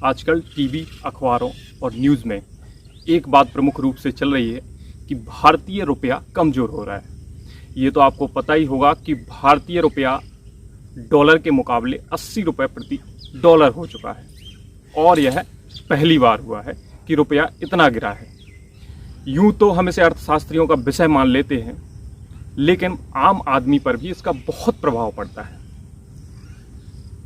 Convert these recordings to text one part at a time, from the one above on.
आजकल टीवी, अखबारों और न्यूज़ में एक बात प्रमुख रूप से चल रही है कि भारतीय रुपया कमज़ोर हो रहा है। ये तो आपको पता ही होगा कि भारतीय रुपया डॉलर के मुकाबले 80 रुपये प्रति डॉलर हो चुका है और यह पहली बार हुआ है कि रुपया इतना गिरा है। यूँ तो हम इसे अर्थशास्त्रियों का विषय मान लेते हैं, लेकिन आम आदमी पर भी इसका बहुत प्रभाव पड़ता है।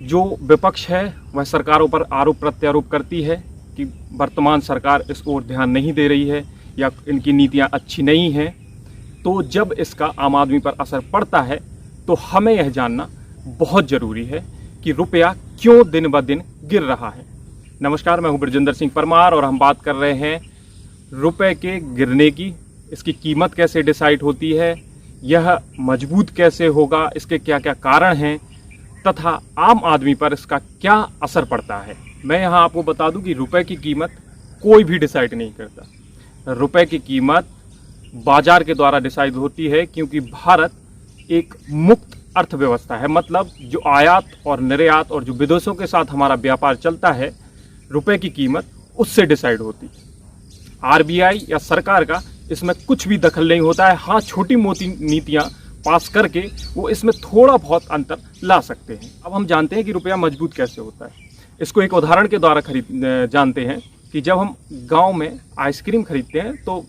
जो विपक्ष है वह सरकारों पर आरोप प्रत्यारोप करती है कि वर्तमान सरकार इस ओर ध्यान नहीं दे रही है या इनकी नीतियां अच्छी नहीं हैं। तो जब इसका आम आदमी पर असर पड़ता है तो हमें यह जानना बहुत ज़रूरी है कि रुपया क्यों दिन ब दिन गिर रहा है। नमस्कार, मैं हूं ब्रजेंद्र सिंह परमार और हम बात कर रहे हैं रुपए के गिरने की। इसकी कीमत कैसे डिसाइड होती है, यह मजबूत कैसे होगा, इसके क्या क्या कारण हैं तथा आम आदमी पर इसका क्या असर पड़ता है। मैं यहाँ आपको बता दूं कि रुपए की कीमत कोई भी डिसाइड नहीं करता। रुपए की कीमत बाजार के द्वारा डिसाइड होती है, क्योंकि भारत एक मुक्त अर्थव्यवस्था है। मतलब जो आयात और निर्यात और जो विदेशों के साथ हमारा व्यापार चलता है, रुपए की कीमत उससे डिसाइड होती है। आरबीआई या सरकार का इसमें कुछ भी दखल नहीं होता है। हाँ, छोटी मोटी नीतियाँ पास करके वो इसमें थोड़ा बहुत अंतर ला सकते हैं। अब हम जानते हैं कि रुपया मजबूत कैसे होता है। इसको एक उदाहरण के द्वारा जानते हैं कि जब हम गांव में आइसक्रीम खरीदते हैं तो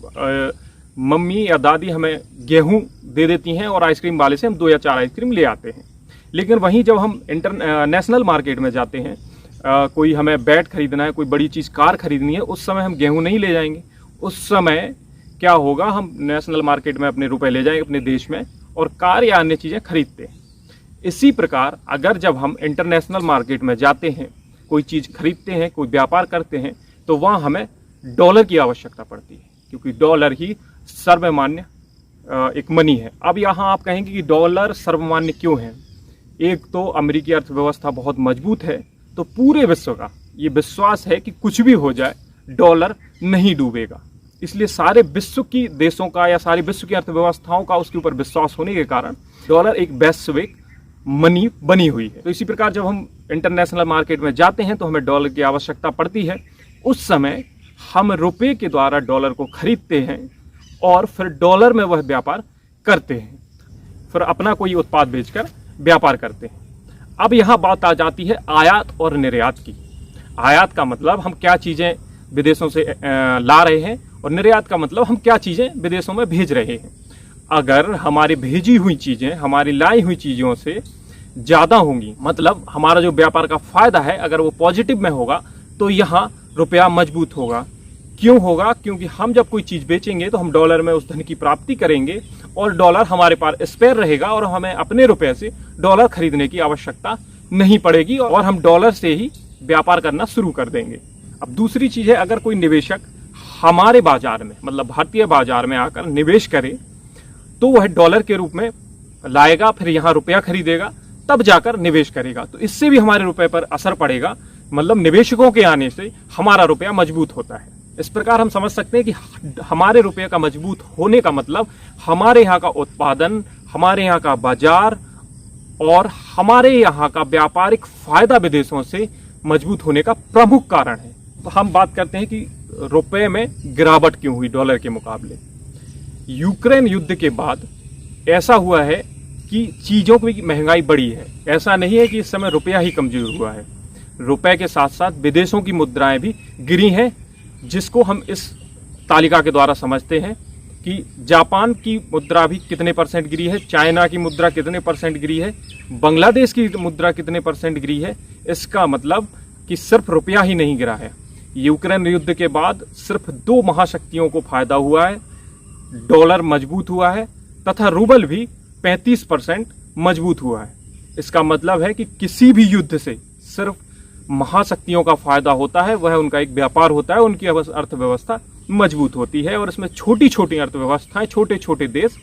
मम्मी या दादी हमें गेहूं दे देती हैं और आइसक्रीम वाले से हम 2 या 4 आइसक्रीम ले आते हैं। लेकिन वहीं जब हम इंटरनेशनल मार्केट में जाते हैं, कोई हमें बैट खरीदना है, कोई बड़ी चीज़ कार खरीदनी है, उस समय हम गेहूँ नहीं ले जाएंगे। उस समय क्या होगा, हम नेशनल मार्केट में अपने रुपए ले जाएंगे अपने देश में और कार या अन्य चीज़ें खरीदते हैं। इसी प्रकार अगर जब हम इंटरनेशनल मार्केट में जाते हैं, कोई चीज़ खरीदते हैं, कोई व्यापार करते हैं, तो वहाँ हमें डॉलर की आवश्यकता पड़ती है, क्योंकि डॉलर ही सर्वमान्य एक मनी है। अब यहाँ आप कहेंगे कि डॉलर सर्वमान्य क्यों है। एक तो अमेरिकी अर्थव्यवस्था बहुत मजबूत है, तो पूरे विश्व का ये विश्वास है कि कुछ भी हो जाए डॉलर नहीं डूबेगा। इसलिए सारे विश्व की देशों का या सारे विश्व की अर्थव्यवस्थाओं का उसके ऊपर विश्वास होने के कारण डॉलर एक वैश्विक मनी बनी हुई है। तो इसी प्रकार जब हम इंटरनेशनल मार्केट में जाते हैं तो हमें डॉलर की आवश्यकता पड़ती है। उस समय हम रुपये के द्वारा डॉलर को खरीदते हैं और फिर डॉलर में वह व्यापार करते हैं, फिर अपना कोई उत्पाद बेचकर व्यापार करते हैं। अब यहाँ बात आ जाती है आयात और निर्यात की। आयात का मतलब हम क्या चीज़ें विदेशों से ला रहे हैं और निर्यात का मतलब हम क्या चीज़ें विदेशों में भेज रहे हैं। अगर हमारी भेजी हुई चीज़ें हमारी लाई हुई चीज़ों से ज़्यादा होंगी, मतलब हमारा जो व्यापार का फ़ायदा है अगर वो पॉजिटिव में होगा, तो यहाँ रुपया मजबूत होगा। क्यों होगा? क्योंकि हम जब कोई चीज़ बेचेंगे तो हम डॉलर में उस धन की प्राप्ति करेंगे और डॉलर हमारे पास स्पेयर रहेगा और हमें अपने रुपये से डॉलर खरीदने की आवश्यकता नहीं पड़ेगी और हम डॉलर से ही व्यापार करना शुरू कर देंगे। अब दूसरी चीज़ है, अगर कोई निवेशक हमारे बाजार में, मतलब भारतीय बाजार में आकर निवेश करे, तो वह डॉलर के रूप में लाएगा, फिर यहाँ रुपया खरीदेगा, तब जाकर निवेश करेगा। तो इससे भी हमारे रुपये पर असर पड़ेगा। मतलब निवेशकों के आने से हमारा रुपया मजबूत होता है। इस प्रकार हम समझ सकते हैं कि हमारे रुपये का मजबूत होने का मतलब हमारे यहाँ का उत्पादन, हमारे यहाँ का बाजार और हमारे यहाँ का व्यापारिक फायदा विदेशों से मजबूत होने का प्रमुख कारण है। तो हम बात करते हैं कि रुपये में गिरावट क्यों हुई डॉलर के मुकाबले। यूक्रेन युद्ध के बाद ऐसा हुआ है कि चीज़ों की महंगाई बढ़ी है। ऐसा नहीं है कि इस समय रुपया ही कमजोर हुआ है, रुपये के साथ साथ विदेशों की मुद्राएं भी गिरी हैं, जिसको हम इस तालिका के द्वारा समझते हैं कि जापान की मुद्रा भी कितने परसेंट गिरी है, चाइना की मुद्रा कितने परसेंट गिरी है, बांग्लादेश की मुद्रा कितने परसेंट गिरी है। इसका मतलब कि सिर्फ रुपया ही नहीं गिरा है। यूक्रेन युद्ध के बाद सिर्फ 2 महाशक्तियों को फायदा हुआ है, डॉलर मजबूत हुआ है तथा रूबल भी 35% मजबूत हुआ है। इसका मतलब है कि किसी भी युद्ध से सिर्फ महाशक्तियों का फायदा होता है, वह उनका एक व्यापार होता है, उनकी अर्थव्यवस्था मजबूत होती है और इसमें छोटी छोटी अर्थव्यवस्थाएं, छोटे छोटे देश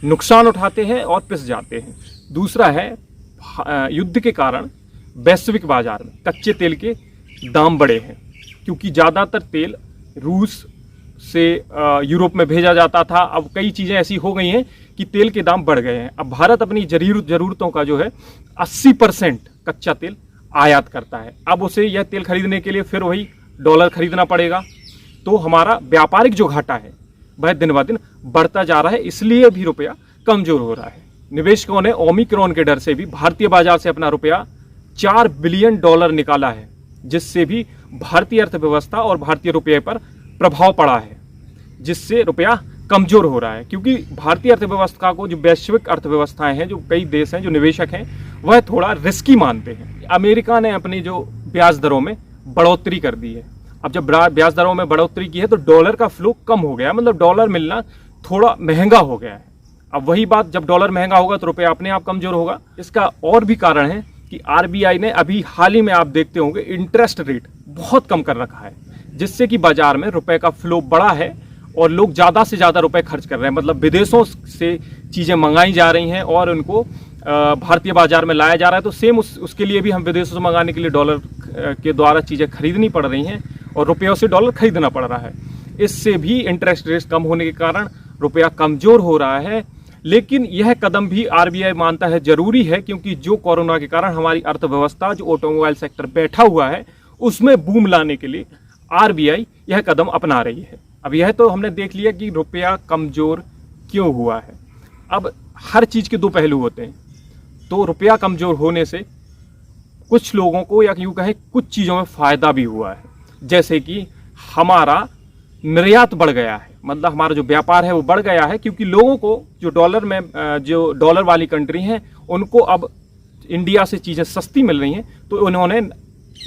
नुकसान उठाते हैं और पिस जाते हैं। दूसरा है, युद्ध के कारण वैश्विक बाजार में कच्चे तेल के दाम बढ़े हैं, क्योंकि ज़्यादातर तेल रूस से यूरोप में भेजा जाता था। अब कई चीज़ें ऐसी हो गई हैं कि तेल के दाम बढ़ गए हैं। अब भारत अपनी ज़रूरतों का जो है 80% कच्चा तेल आयात करता है। अब उसे यह तेल खरीदने के लिए फिर वही डॉलर खरीदना पड़ेगा, तो हमारा व्यापारिक जो घाटा है वह दिन ब दिन बढ़ता जा रहा है, इसलिए भी रुपया कमजोर हो रहा है। निवेशकों ने ओमिक्रॉन के डर से भी भारतीय बाजार से अपना रुपया $4 बिलियन निकाला है, जिससे भी भारतीय अर्थव्यवस्था और भारतीय रुपये पर प्रभाव पड़ा है, जिससे रुपया कमजोर हो रहा है। क्योंकि भारतीय अर्थव्यवस्था को जो वैश्विक अर्थव्यवस्थाएं हैं, जो कई देश हैं, जो निवेशक हैं, वह थोड़ा रिस्की मानते हैं। अमेरिका ने अपनी जो ब्याज दरों में बढ़ोतरी कर दी है। अब जब ब्याज दरों में बढ़ोतरी की है तो डॉलर का फ्लो कम हो गया, मतलब डॉलर मिलना थोड़ा महंगा हो गया है। अब वही बात, जब डॉलर महंगा होगा तो रुपया अपने आप कमजोर होगा। इसका और भी कारण है कि आरबीआई ने अभी हाल ही में आप देखते होंगे इंटरेस्ट रेट बहुत कम कर रखा है, जिससे कि बाजार में रुपए का फ्लो बढ़ा है और लोग ज़्यादा से ज़्यादा रुपए खर्च कर रहे हैं। मतलब विदेशों से चीज़ें मंगाई जा रही हैं और उनको भारतीय बाजार में लाया जा रहा है, तो सेम उसके लिए भी हम विदेशों से मंगाने के लिए डॉलर के द्वारा चीज़ें खरीदनी पड़ रही हैं और रुपयों से डॉलर खरीदना पड़ रहा है। इससे भी इंटरेस्ट रेट कम होने के कारण रुपया कमज़ोर हो रहा है। लेकिन यह कदम भी आरबीआई मानता है जरूरी है, क्योंकि जो कोरोना के कारण हमारी अर्थव्यवस्था, जो ऑटोमोबाइल सेक्टर बैठा हुआ है, उसमें बूम लाने के लिए आरबीआई यह कदम अपना रही है। अब यह तो हमने देख लिया कि रुपया कमज़ोर क्यों हुआ है। अब हर चीज़ के दो पहलू होते हैं, तो रुपया कमज़ोर होने से कुछ लोगों को, या यूँ कहें कुछ चीज़ों में फ़ायदा भी हुआ है। जैसे कि हमारा निर्यात बढ़ गया है, मतलब हमारा जो व्यापार है वो बढ़ गया है, क्योंकि लोगों को जो डॉलर में, जो डॉलर वाली कंट्री हैं, उनको अब इंडिया से चीज़ें सस्ती मिल रही हैं, तो उन्होंने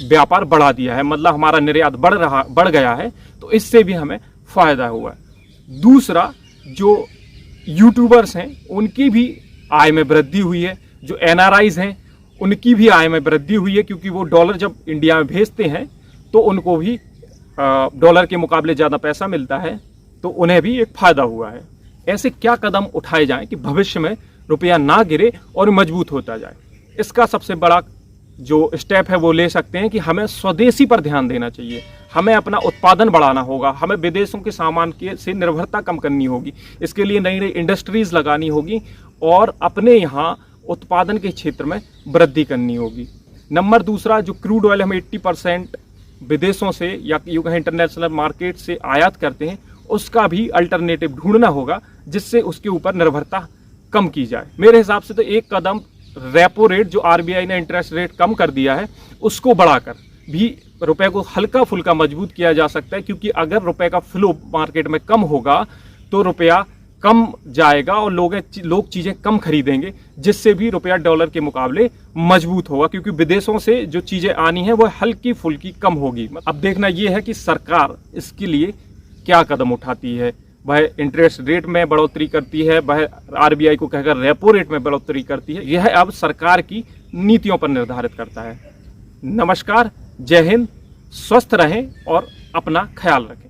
व्यापार बढ़ा दिया है, मतलब हमारा निर्यात बढ़ गया है, तो इससे भी हमें फ़ायदा हुआ है। दूसरा, जो यूट्यूबर्स हैं उनकी भी आय में वृद्धि हुई है, जो एनआरआईज हैं उनकी भी आय में वृद्धि हुई है, क्योंकि वो डॉलर जब इंडिया में भेजते हैं तो उनको भी डॉलर के मुकाबले ज़्यादा पैसा मिलता है, तो उन्हें भी एक फ़ायदा हुआ है। ऐसे क्या कदम उठाए जाएं कि भविष्य में रुपया ना गिरे और मजबूत होता जाए? इसका सबसे बड़ा जो स्टेप है वो ले सकते हैं कि हमें स्वदेशी पर ध्यान देना चाहिए, हमें अपना उत्पादन बढ़ाना होगा, हमें विदेशों के सामान के से निर्भरता कम करनी होगी। इसके लिए नई नई इंडस्ट्रीज़ लगानी होगी और अपने यहाँ उत्पादन के क्षेत्र में वृद्धि करनी होगी। नंबर दूसरा, जो क्रूड ऑयल हम 80% विदेशों से या यूँ कहें इंटरनेशनल मार्केट से आयात करते हैं, उसका भी अल्टरनेटिव ढूंढना होगा, जिससे उसके ऊपर निर्भरता कम की जाए। मेरे हिसाब से तो एक कदम रेपो रेट, जो आरबीआई ने इंटरेस्ट रेट कम कर दिया है, उसको बढ़ाकर भी रुपए को हल्का फुल्का मजबूत किया जा सकता है, क्योंकि अगर रुपए का फ्लो मार्केट में कम होगा तो रुपया कम जाएगा और लोग चीज़ें कम खरीदेंगे, जिससे भी रुपया डॉलर के मुकाबले मजबूत होगा, क्योंकि विदेशों से जो चीज़ें आनी हैं वो हल्की फुल्की कम होगी। अब देखना ये है कि सरकार इसके लिए क्या कदम उठाती है। वह इंटरेस्ट रेट में बढ़ोतरी करती है, वह आरबीआई को कहकर रेपो रेट में बढ़ोतरी करती है, यह अब सरकार की नीतियों पर निर्धारित करता है। नमस्कार, जय हिंद, स्वस्थ रहें और अपना ख्याल रखें।